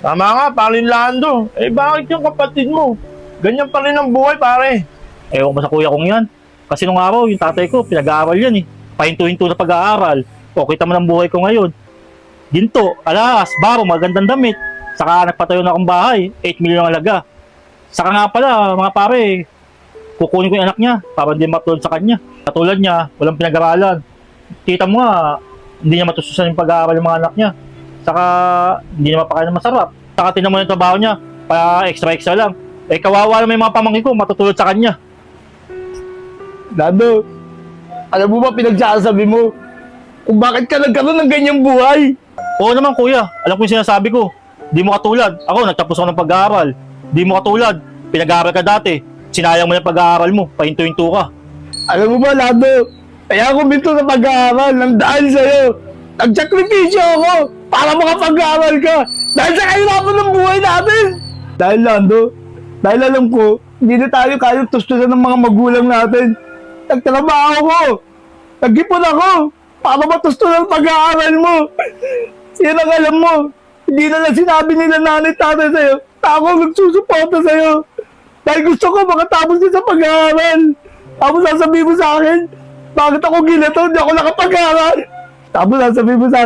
Tama nga, parin Lando. Eh bakit yung kapatid mo? Ganyan pa rin ang buhay, pare. Ewan ko ba sa kuya kong yan. Kasi nung araw, yung tatay ko, pinag-aaral yan eh. Pahinto-hinto na pag-aaral. O, kita mo ng buhay ko ngayon. Ginto, alas, baro, magandang damit. Saka nagpatayo na akong bahay, 8 million ang halaga. Saka nga pala, mga pare, kukunin ko yung anak niya para hindi matulad sa kanya. Katulad niya, walang pinag-aralan. Kita mo nga, hindi niya matususan yung pag-aaral ng mga anak niya. Saka, hindi niya mapakain ng masarap. Saka tinan mo yung trabaho niya, pa extra-extra lang. Eh, kawawa naman yung mga pamangkin ko, matutulad sa kanya. Lando, alam mo ba pinagsasabi mo kung bakit ka nagkaroon ng ganyang buhay? Oo naman kuya, alam ko yung sinasabi ko. Di mo katulad, ako nagtapos ako ng pag-aaral. Di mo katulad, pinag-aaral ka dati. Sinayang mo yung pag-aaral mo, pahinto-hinto ka. Alam mo ba, Lando, kaya ako minto sa pag-aaral ng dahil sa'yo. Nagsakripisyo ako para makapag-aaral ka dahil sa kahirapan ng buhay natin. Dahil, Lando, dahil alam ko, hindi na tayo kayang tustusan ng mga magulang natin. Nagtrabaho ko, nag-ipon ako para matustusan ang pag-aaral mo. Yan ang alam mo, hindi na lang sinabi nila nanay tatay sa'yo, ako ang nagsusuporta sa'yo. Dahil gusto ko makatapos din sa pag-aaral. Tapos sasabihin mo sa akin, bakit ako ginato, hindi ako nakapag-aaral. Tapos sasabihin mo sa akin,